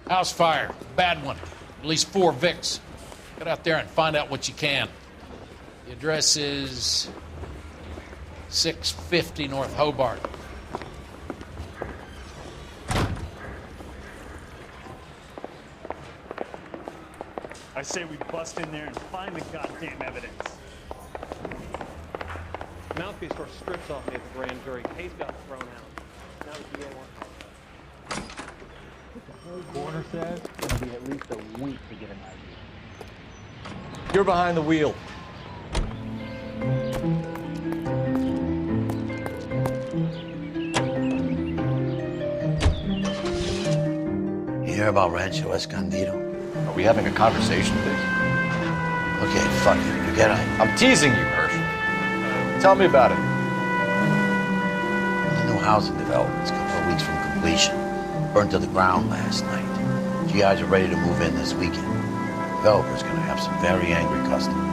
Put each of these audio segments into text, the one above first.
House fire. Bad one. At least 4 Vicks. Get out there and find out what you can. The address is 650 North Hobart. I say we bust in there and find the goddamn evidence. Mouthpiece sort of strips off me at the grand jury. Case got thrown out. Now the DA wants. The coroner says it'll be at least a week to get an ID. You're behind the wheel. You hear about Rancho Escondido? Are we having a conversation, Biggs? Okay, fuck it. Forget it. I'm teasing you, Hirsch. Tell me about it. The new housing development's a couple of weeks from completion. Burned to the ground last night. GIs are ready to move in this weekend. Developer's gonna have some very angry customers.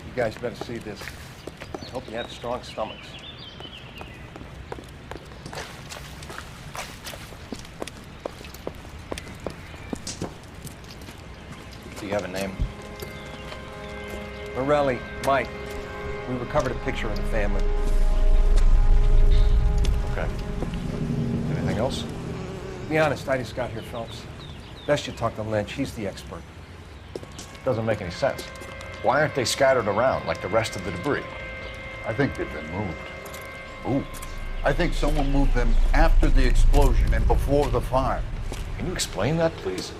You guys better see this. I hope you have strong stomachs. Do you have a name? Morelli, Mike. We recovered a picture of the family. Okay. Anything else? To be honest, I just got here, Phelps. Best you talk to Lynch. He's the expert. Doesn't make any sense. Why aren't they scattered around like the rest of the debris? I think they've been moved. Ooh. I think someone moved them after the explosion and before the fire. Can you explain that, please?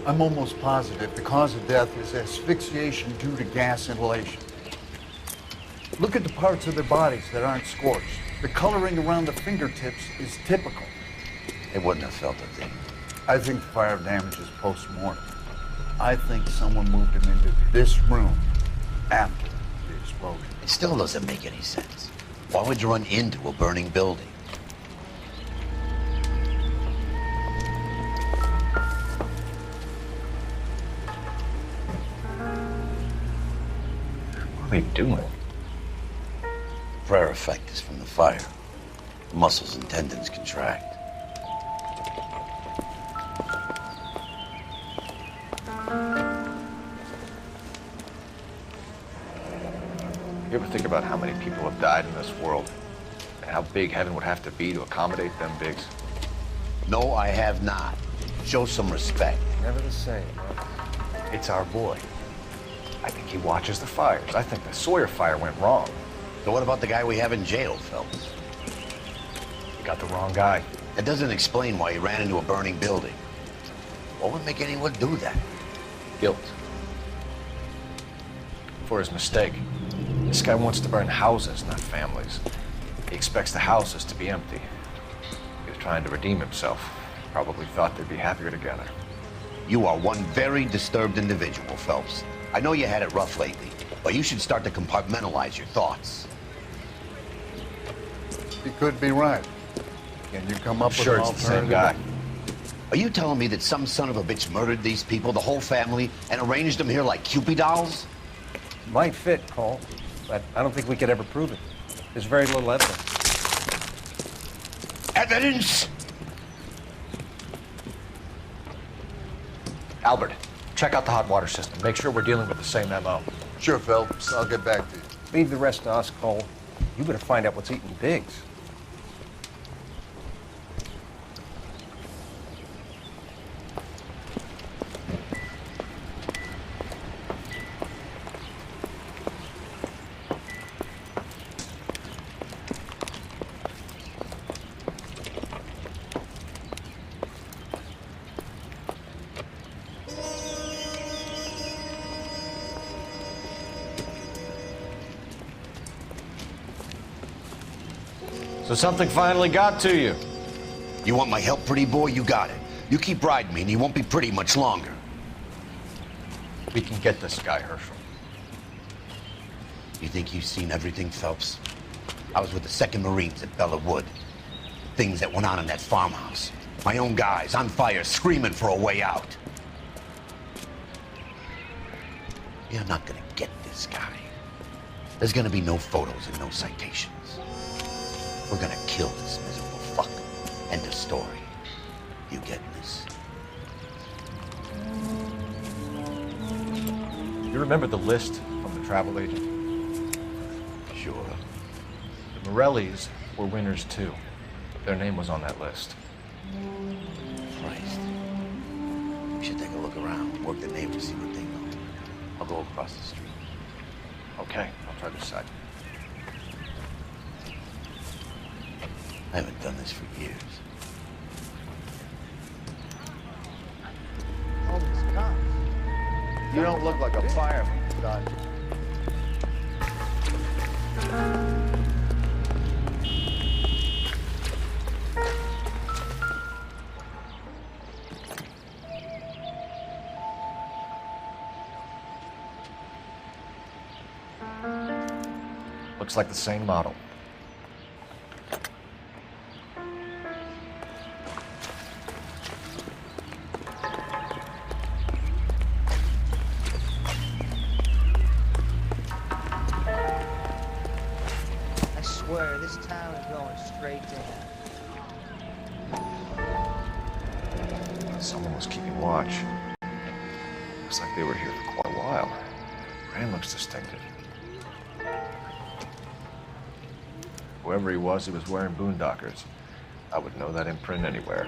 I'm almost positive the cause of death is asphyxiation due to gas inhalation. Look at the parts of their bodies that aren't scorched. The coloring around the fingertips is typical. They wouldn't have felt a thing. I think the fire damage is post-mortem. I think someone moved him into this room after the explosion. It still doesn't make any sense. Why would you run into a burning building? What are they doing? Prayer effect is from the fire. The muscles and tendons contract. You ever think about how many people have died in this world? And how big heaven would have to be to accommodate them, Biggs? No, I have not. Show some respect. Never the same, huh? It's our boy. I think he watches the fires. I think the Sawyer fire went wrong. So what about the guy we have in jail, Phelps? You got the wrong guy. That doesn't explain why he ran into a burning building. What would make anyone do that? Guilt. For his mistake. This guy wants to burn houses, not families. He expects the houses to be empty. He was trying to redeem himself. Probably thought they'd be happier together. You are one very disturbed individual, Phelps. I know you had it rough lately, but you should start to compartmentalize your thoughts. He could be right. Can you come up with Sure, an it's the same alternative? guy. Are you telling me that some son of a bitch murdered these people, the whole family, and arranged them here like Cupid dolls? Might fit, Cole, but I don't think we could ever prove it. There's very little evidence. Evidence? Albert, check out the hot water system. Make sure we're dealing with the same MO. Sure, Phelps. I'll get back to you. Leave the rest to us, Cole. You better find out what's eating Biggs. So something finally got to you. You want my help, pretty boy? You got it. You keep riding me and you won't be pretty much longer. We can get this guy, Herschel. You think you've seen everything, Phelps? I was with the 2nd Marines at Bella Wood. Things that went on in that farmhouse. My own guys on fire, screaming for a way out. You're not gonna get this guy. There's gonna be no photos and no citations. We're gonna kill this miserable fuck. End of story. You getting this? You remember the list from the travel agent? Sure. The Morellis were winners too. Their name was on that list. Christ. We should take a look around, work the neighbors, see what they know. I'll go across the street. Okay, I'll try this side. I haven't done this for years. All these cops. You don't look like a fireman, son. Looks like the same model. I swear, this town is going straight to hell. Someone was keeping watch. Looks like they were here for quite a while. Brand looks distinctive. Whoever he was wearing boondockers. I would know that imprint anywhere.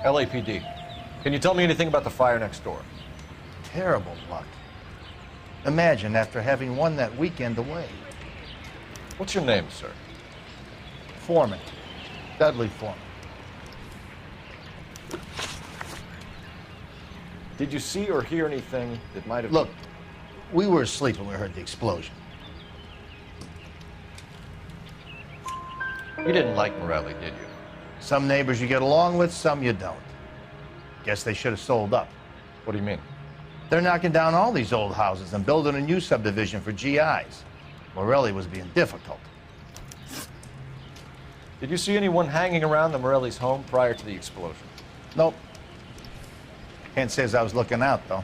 LAPD. Can you tell me anything about the fire next door? Terrible luck. Imagine after having won that weekend away. What's your name, sir? Foreman. Dudley Foreman. Did you see or hear anything that might have... Look, we were asleep when we heard the explosion. You didn't like Morelli, did you? Some neighbors you get along with, some you don't. Guess they should have sold up. What do you mean? They're knocking down all these old houses and building a new subdivision for GIs. Morelli was being difficult. Did you see anyone hanging around the Morelli's home prior to the explosion? Nope. Can't say as I was looking out, though.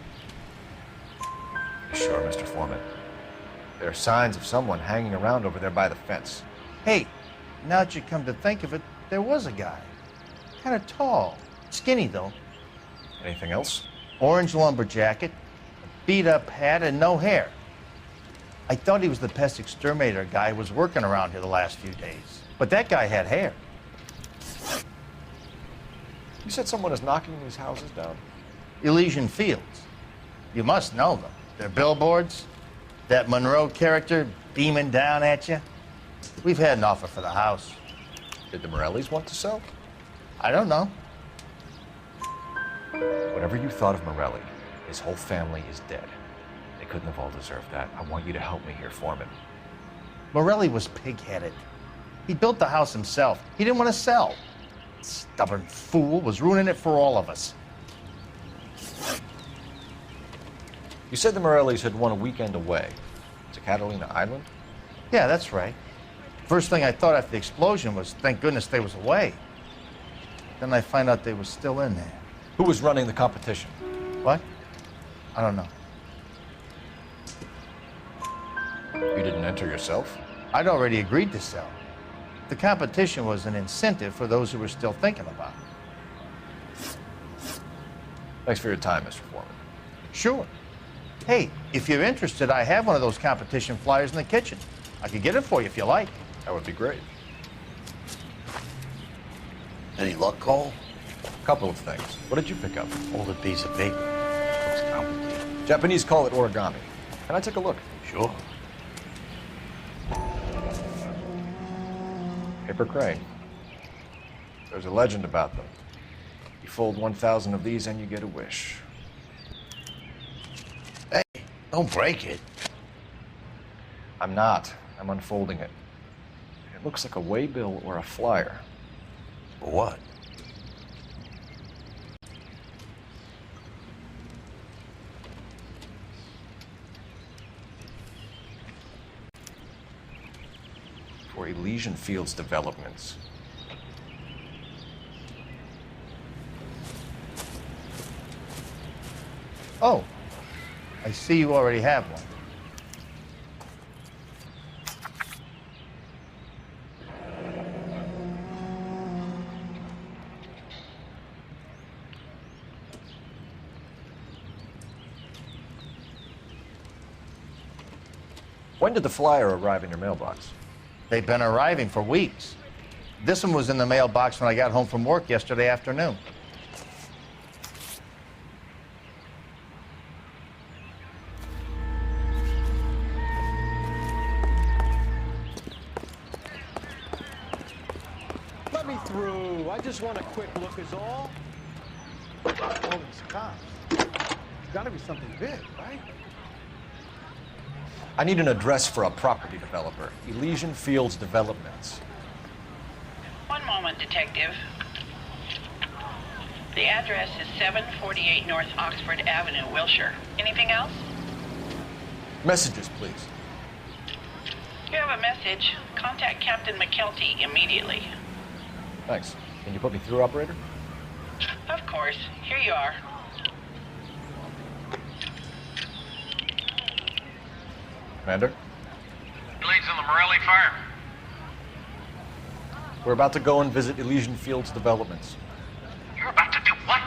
Sure, Mr. Foreman. There are signs of someone hanging around over there by the fence. Hey, now that you come to think of it, there was a guy. Kind of tall. Skinny, though. Anything else? Orange lumber jacket, a beat-up hat, and no hair. I thought he was the pest exterminator guy who was working around here the last few days. But that guy had hair. You said someone is knocking these houses down? Elysian Fields. You must know them. They're billboards. That Monroe character beaming down at you. We've had an offer for the house. Did the Morellis want to sell? I don't know. Whatever you thought of Morelli, his whole family is dead. They couldn't have all deserved that. I want you to help me here, Foreman. Morelli was pig-headed. He built the house himself. He didn't want to sell. Stubborn fool was ruining it for all of us. You said the Morellis had won a weekend away to Catalina Island? Yeah, that's right. First thing I thought after the explosion was, thank goodness they was away. Then I find out they was still in there. Who was running the competition? What? I don't know. You didn't enter yourself? I'd already agreed to sell. The competition was an incentive for those who were still thinking about it. Thanks for your time, Mr. Foreman. Sure. Hey, if you're interested, I have one of those competition flyers in the kitchen. I could get it for you if you like. That would be great. Any luck, Cole? A couple of things. What did you pick up? Folded piece of paper. Looks complicated. Japanese call it origami. Can I take a look? Sure. Paper crane. There's a legend about them. You fold 1,000 of these and you get a wish. Hey, don't break it. I'm not. I'm unfolding it. It looks like a waybill or a flyer. For what? For Elysian Fields developments. Oh, I see you already have one. When did the flyer arrive in your mailbox? They've been arriving for weeks. This one was in the mailbox when I got home from work yesterday afternoon. Let me through. I just want a quick look is all. All these cops. There's gotta be something big, right? I need an address for a property developer. Elysian Fields Developments. One moment, Detective. The address is 748 North Oxford Avenue, Wilshire. Anything else? Messages, please. You have a message. Contact Captain McKelty immediately. Thanks. Can you put me through, operator? Of course. Here you are. Commander? Leads on the Morelli fire. We're about to go and visit Elysian Fields Developments. You're about to do what?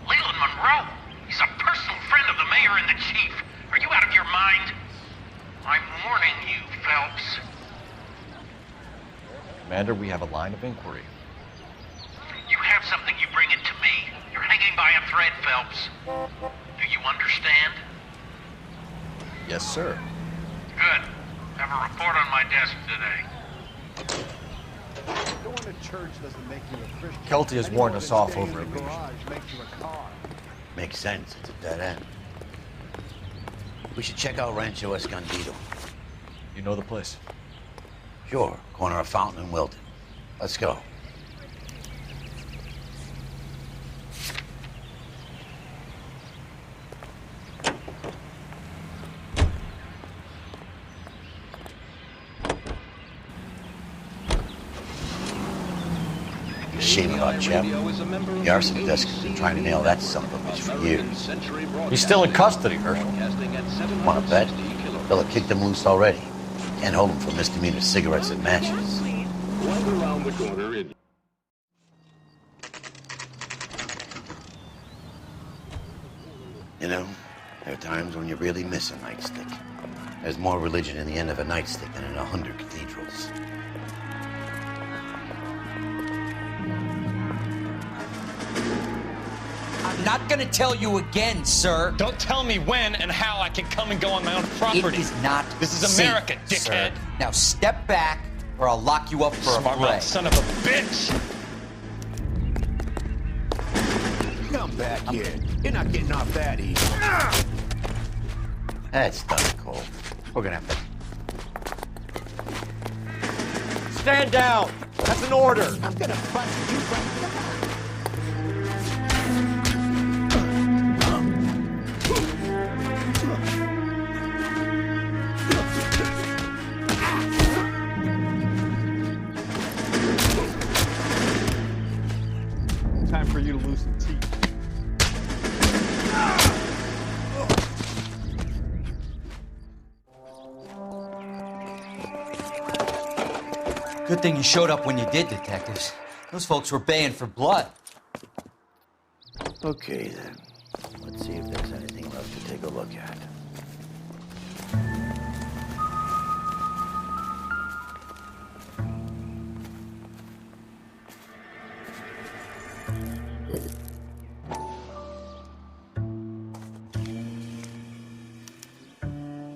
Leland Monroe. He's a personal friend of the mayor and the chief. Are you out of your mind? I'm warning you, Phelps. Commander, we have a line of inquiry. You have something, you bring it to me. You're hanging by a thread, Phelps. Do you understand? Yes, sir. Good. Have a report on my desk today. Going to church doesn't make you a Christian. Kelty has warned us off Staying over in the Elysian. garage makes you a car. Makes sense. It's a dead end. We should check out Rancho Escondido. You know the place? Sure. Corner of Fountain and Wilton. Let's go. Shame about Jeff. The arson desk has been trying to nail that son of a bitch for years. He's still in custody, Herschel. Want to bet? Fella kicked him loose already. Can't hold him for misdemeanor cigarettes and matches. Right around the corner, You know, there are times when you really miss a nightstick. There's more religion in the end of a nightstick than in 100 cathedrals. I'm not gonna tell you again, sir. Don't tell me when and how I can come and go on my own property. It is not This is safe, America, dickhead. sir. Now step back, or I'll lock you up for Smart a fray. mouth son of a bitch! Come back here. You're not getting off that easy. That's done, Cole. We're gonna have to... Stand down! That's an order! I'm gonna bust you right now. Time for you to lose some teeth. Good thing you showed up when you did, detectives. Those folks were baying for blood. Okay, then. Let's see if there's anything left to take a look at.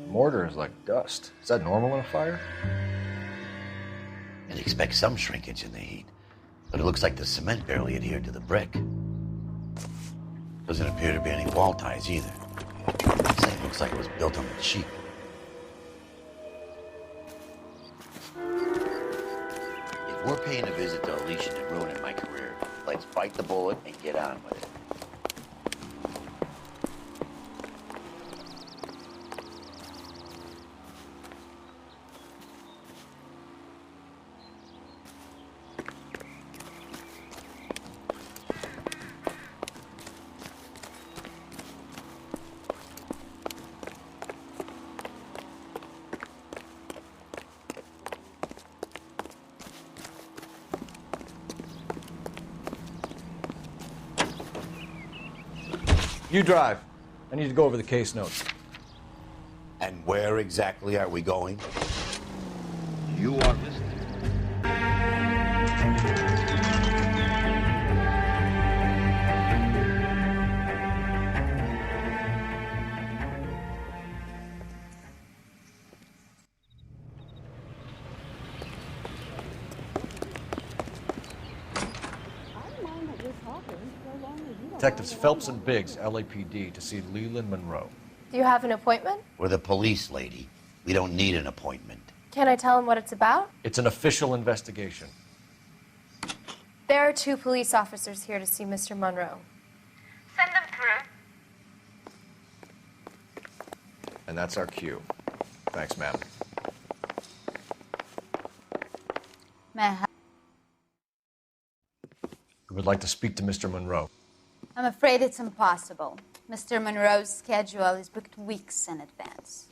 Mortar is like dust. Is that normal in a fire? I'd expect some shrinkage in the heat, but it looks like the cement barely adhered to the brick. Doesn't appear to be any wall ties either. This thing looks like it was built on the cheap. If we're paying a visit to Alicia and ruining my career, let's bite the bullet and get on with it. You drive. I need to go over the case notes. And where exactly are we going? You are listening. Detectives Phelps and Biggs, LAPD, to see Leland Monroe. Do you have an appointment? We're the police, lady. We don't need an appointment. Can I tell him what it's about? It's an official investigation. There are 2 police officers here to see Mr. Monroe. Send them through. And that's our cue. Thanks, ma'am. We would like to speak to Mr. Monroe. I'm afraid it's impossible. Mr. Monroe's schedule is booked weeks in advance.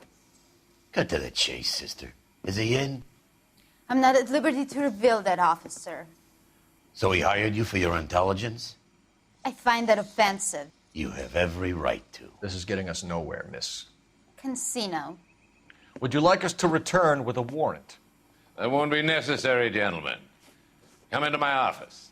Cut to the chase, sister. Is he in? I'm not at liberty to reveal that, officer. So he hired you for your intelligence? I find that offensive. You have every right to. This is getting us nowhere, miss. Casino. Would you like us to return with a warrant? That won't be necessary, gentlemen. Come into my office.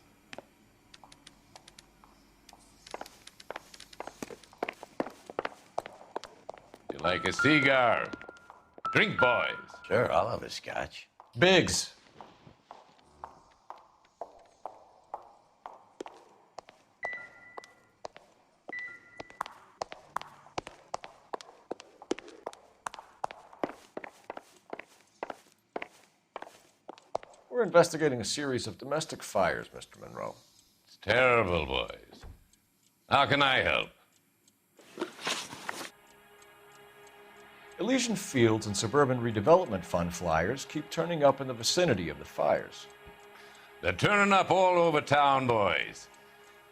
You like a cigar? Drink, boys. Sure, I'll have a scotch. Biggs. We're investigating a series of domestic fires, Mr. Monroe. It's terrible, boys. How can I help? Elysian Fields and Suburban Redevelopment Fund flyers keep turning up in the vicinity of the fires. They're turning up all over town, boys.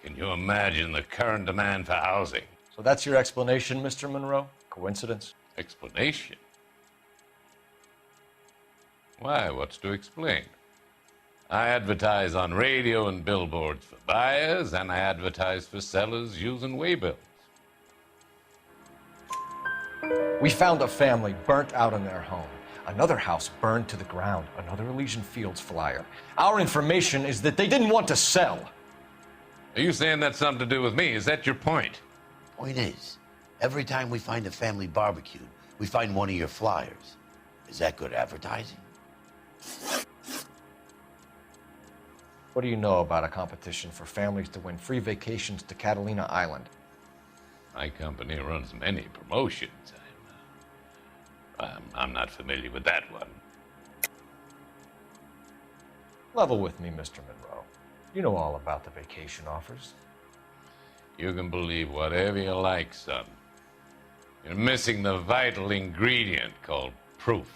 Can you imagine the current demand for housing? So that's your explanation, Mr. Monroe? Coincidence? Explanation? Why, what's to explain? I advertise on radio and billboards for buyers, and I advertise for sellers using waybills. We found a family burnt out in their home. Another house burned to the ground. Another Elysian Fields flyer. Our information is that they didn't want to sell. Are you saying that's something to do with me? Is that your point? Point is, every time we find a family barbecued, we find one of your flyers. Is that good advertising? What do you know about a competition for families to win free vacations to Catalina Island? My company runs many promotions. I'm not familiar with that one. Level with me, Mr. Monroe. You know all about the vacation offers. You can believe whatever you like, son. You're missing the vital ingredient called proof.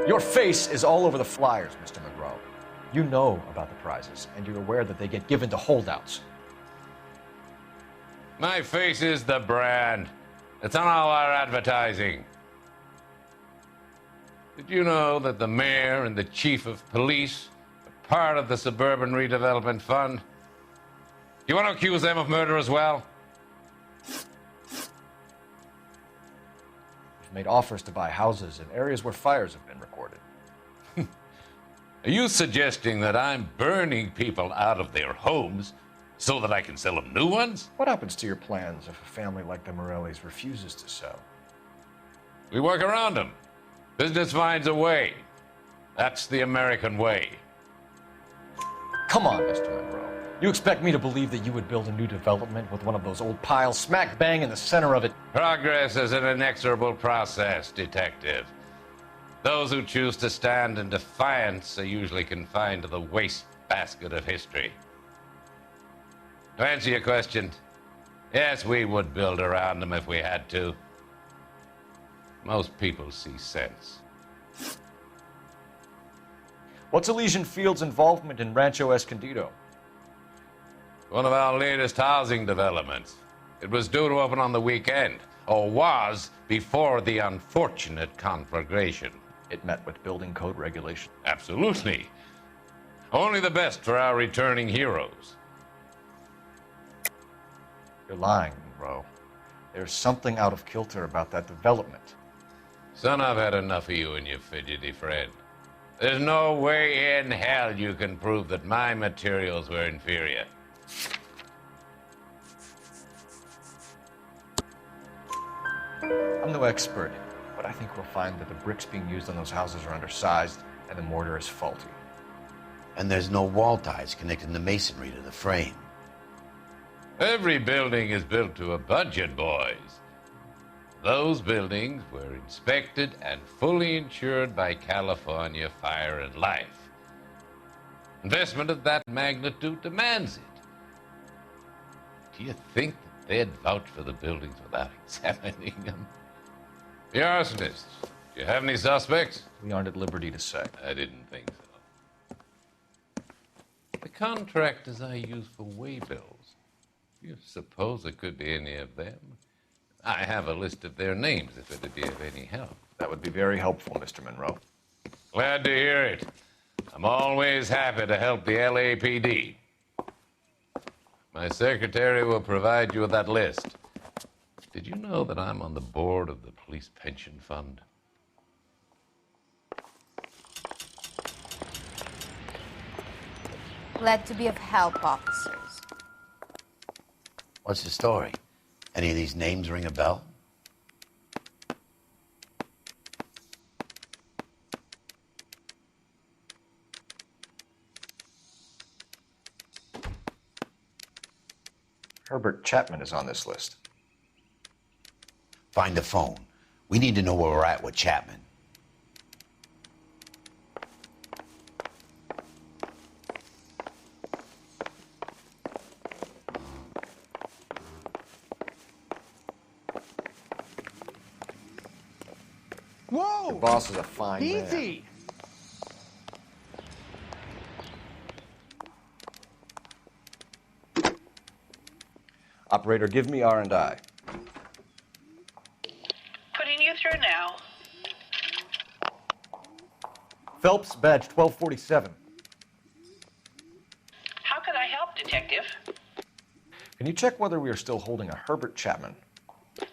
Your face is all over the flyers, Mr. Monroe. You know about the prizes, and you're aware that they get given to holdouts. My face is the brand. It's on all our advertising. Did you know that the mayor and the chief of police are part of the Suburban Redevelopment Fund? Do you want to accuse them of murder as well? We've made offers to buy houses in areas where fires have been recorded. Are you suggesting that I'm burning people out of their homes so that I can sell them new ones? What happens to your plans if a family like the Morellis refuses to sell? We work around them. Business finds a way. That's the American way. Come on, Mr. Monroe. You expect me to believe that you would build a new development with one of those old piles smack bang in the center of it? Progress is an inexorable process, Detective. Those who choose to stand in defiance are usually confined to the wastebasket of history. To answer your question, yes, we would build around them if we had to. Most people see sense. What's Elysian Field's involvement in Rancho Escondido? One of our latest housing developments. It was due to open on the weekend, or was before the unfortunate conflagration. It met with building code regulations. Absolutely. Only the best for our returning heroes. You're lying, Monroe. There's something out of kilter about that development. Son, I've had enough of you and your fidgety friend. There's no way in hell you can prove that my materials were inferior. I'm no expert, but I think we'll find that the bricks being used on those houses are undersized and the mortar is faulty. And there's no wall ties connecting the masonry to the frame. Every building is built to a budget, boys. Those buildings were inspected and fully insured by California Fire and Life. Investment of that magnitude demands it. Do you think that they'd vouch for the buildings without examining them? The arsonists, do you have any suspects? We aren't at liberty to say. I didn't think so. The contractors I use for waybills, do you suppose it could be any of them? I have a list of their names if it'd be of any help. That would be very helpful, Mr. Monroe. Glad to hear it. I'm always happy to help the LAPD. My secretary will provide you with that list. Did you know that I'm on the board of the Police Pension Fund? Glad to be of help, officers. What's the story? Any of these names ring a bell? Herbert Chapman is on this list. Find the phone. We need to know where we're at with Chapman. Whoa! Your boss is a fine man. Easy! Operator, give me R&I. Putting you through now. Phelps, badge 1247. How could I help, Detective? Can you check whether we are still holding a Herbert Chapman?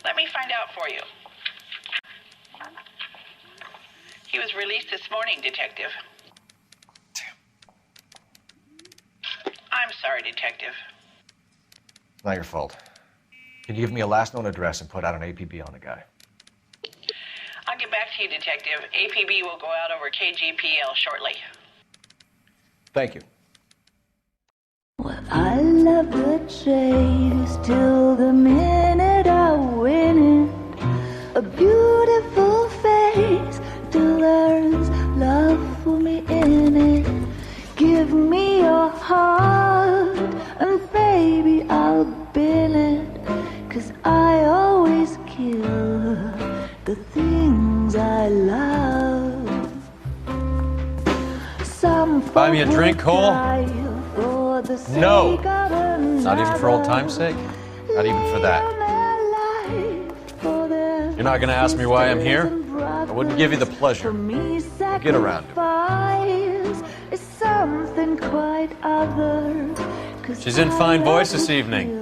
Let me find out for you. He was released this morning, Detective. I'm sorry, Detective. Not your fault. Can you give me a last known address and put out an APB on the guy? I'll get back to you, Detective. APB will go out over KGPL shortly. Thank you. I love the chase till the minute I win it. A beautiful face till there's love for me in it. Give me your heart and baby I'll bin it. 'Cause I always kill the things I love. Some Buy me a drink, Cole? No. Not even for old time's sake? Not even for that. You're not going to ask me why I'm here? I wouldn't give you the pleasure. Get around it. She's in fine voice this evening.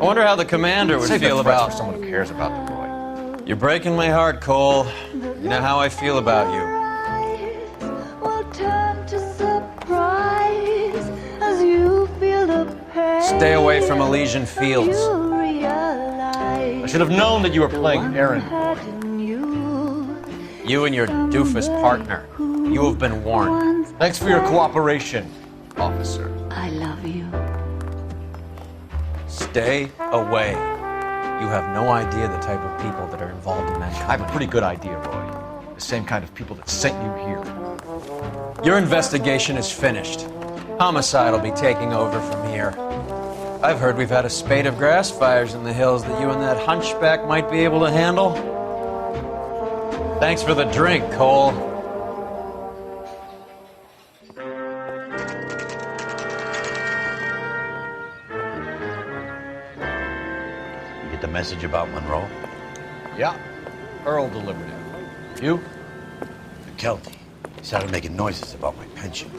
I wonder how the commander would feel about someone who cares about the boy. You're breaking my heart, Cole. You know how I feel about you. Stay away from Elysian Fields. I should have known that you were playing errand boy. You and your doofus partner. You have been warned. Thanks for your cooperation, officer. I love you. Stay away. You have no idea the type of people that are involved in that company. I have a pretty good idea, Roy. The same kind of people that sent you here. Your investigation is finished. Homicide will be taking over from here. I've heard we've had a spate of grass fires in the hills that you and that hunchback might be able to handle. Thanks for the drink, Cole. You get the message about Monroe? Yeah, Earl delivered it. You? McKelty. He started making noises about my pension.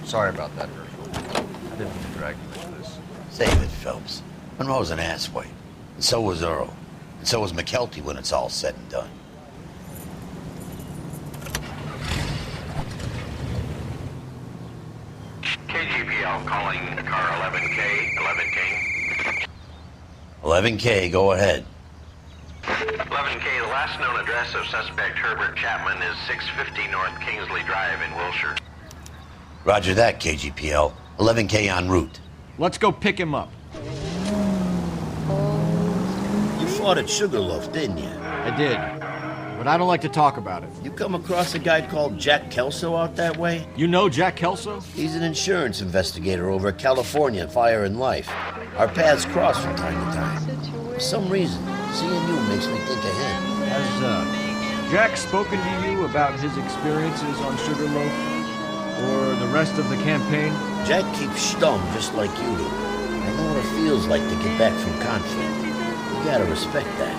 Sorry about that, Herschel. I didn't mean to drag you into this. Save it, Phelps. Monroe's an asswipe. And so was Earl. And so was McKelty when it's all said and done. KGPL calling car 11K, 11K. 11K, go ahead. 11K, the last known address of suspect Herbert Chapman is 650 North Kingsley Drive in Wilshire. Roger that, KGPL. 11K en route. Let's go pick him up. You fought at Sugarloaf, didn't you? I did, but I don't like to talk about it. You come across a guy called Jack Kelso out that way? You know Jack Kelso? He's an insurance investigator over at California Fire and Life. Our paths cross from time to time. For some reason, seeing you makes me think of him. Has Jack spoken to you about his experiences on Sugarloaf? Or the rest of the campaign? Jack keeps stum just like you do. I know what it feels like to get back from conflict. You gotta respect that.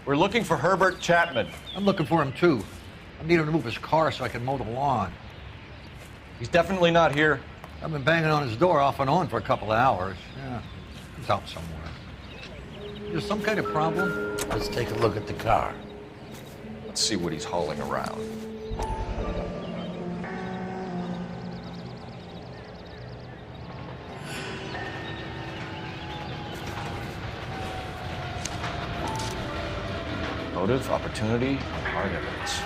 We're looking for Herbert Chapman. I'm looking for him too. I need him to move his car so I can mow the lawn. He's definitely not here. I've been banging on his door off and on for a couple of hours. Yeah, he's out somewhere. There's some kind of problem? Let's take a look at the car. Let's see what he's hauling around. Motive, opportunity, hard evidence.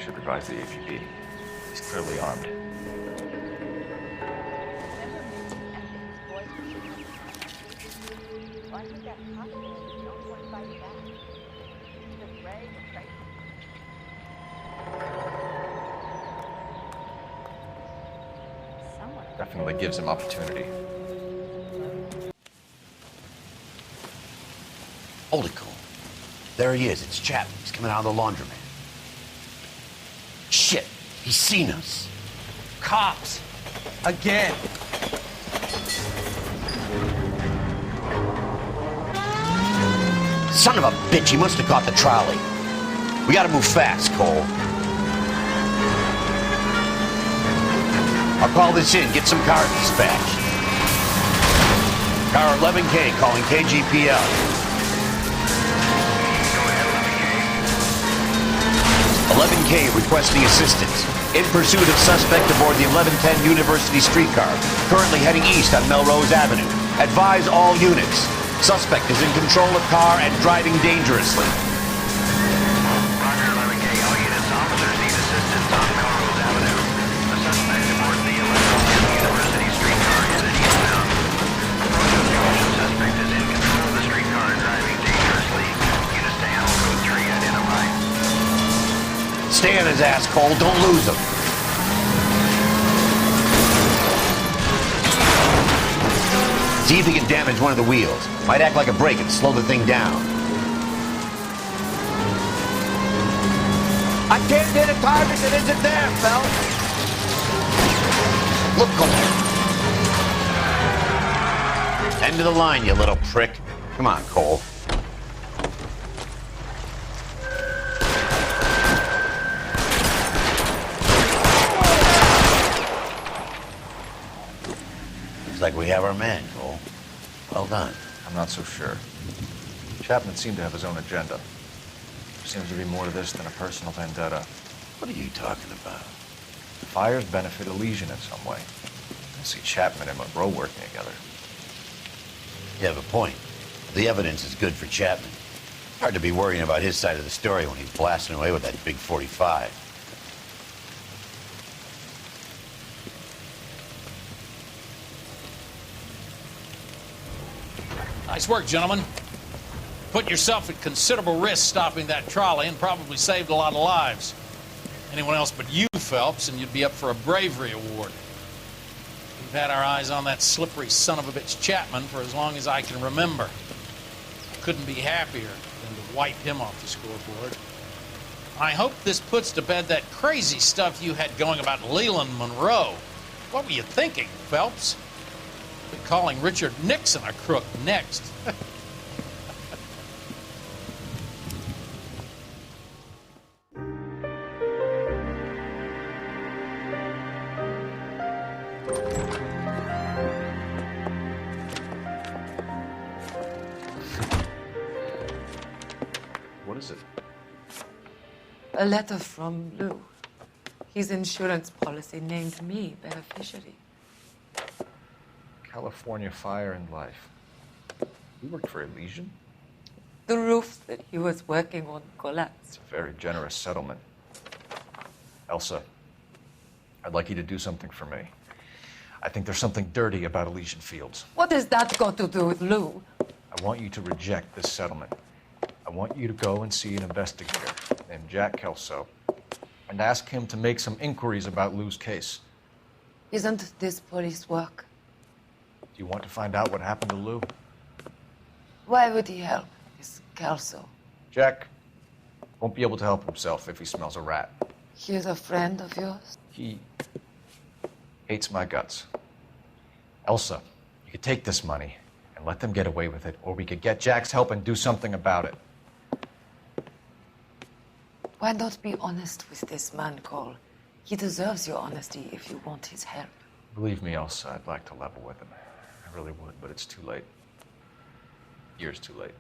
should advise the APB. He's clearly armed. Definitely gives him opportunity. Hold it, Cole. There he is. It's Chapman. He's coming out of the laundromat. Shit. He's seen us. Cops. Again. Son of a bitch. He must have caught the trolley. We gotta move fast, Cole. I'll call this in. Get some cars dispatched. Car 11K calling KGPL. 11K requesting assistance. In pursuit of suspect aboard the 1110 University streetcar, currently heading east on Melrose Avenue. Advise all units. Suspect is in control of car and driving dangerously. Roger, 11K. All units, officers need assistance on Melrose Avenue. The suspect aboard the 1110 University streetcar headed eastbound. Approach information. Suspect is in control of the streetcar and driving dangerously. Units to handle code 3 identified. Stay on his ass, Cole. Don't lose him. See if he can damage one of the wheels. Might act like a brake and slow the thing down. I can't hit a target that isn't there, Phelps. Look, Cole. End of the line, you little prick. Come on, Cole. Looks like we have our man, Cole. Well done. I'm not so sure. Chapman seemed to have his own agenda. There seems to be more to this than a personal vendetta. What are you talking about? The fires benefit Elysian in some way. I see Chapman and Monroe working together. You have a point. The evidence is good for Chapman. Hard to be worrying about his side of the story when he's blasting away with that big 45. Nice work, gentlemen. Put yourself at considerable risk stopping that trolley and probably saved a lot of lives. Anyone else but you, Phelps, and you'd be up for a bravery award. We've had our eyes on that slippery son of a bitch Chapman for as long as I can remember. Couldn't be happier than to wipe him off the scoreboard. I hope this puts to bed that crazy stuff you had going about Leland Monroe. What were you thinking, Phelps? Be calling Richard Nixon a crook next. What is it? A letter from Lou. His insurance policy named me beneficiary. California Fire and Life. You worked for Elysian? The roof that he was working on collapsed. It's a very generous settlement. Elsa, I'd like you to do something for me. I think there's something dirty about Elysian Fields. What has that got to do with Lou? I want you to reject this settlement. I want you to go and see an investigator named Jack Kelso and ask him to make some inquiries about Lou's case. Isn't this police work? Do you want to find out what happened to Lou? Why would he help, this Kelso? Jack won't be able to help himself if he smells a rat. He's a friend of yours? He hates my guts. Elsa, you could take this money and let them get away with it, or we could get Jack's help and do something about it. Why not be honest with this man, Cole? He deserves your honesty if you want his help. Believe me, Elsa, I'd like to level with him. I really would, but it's too late. Years too late.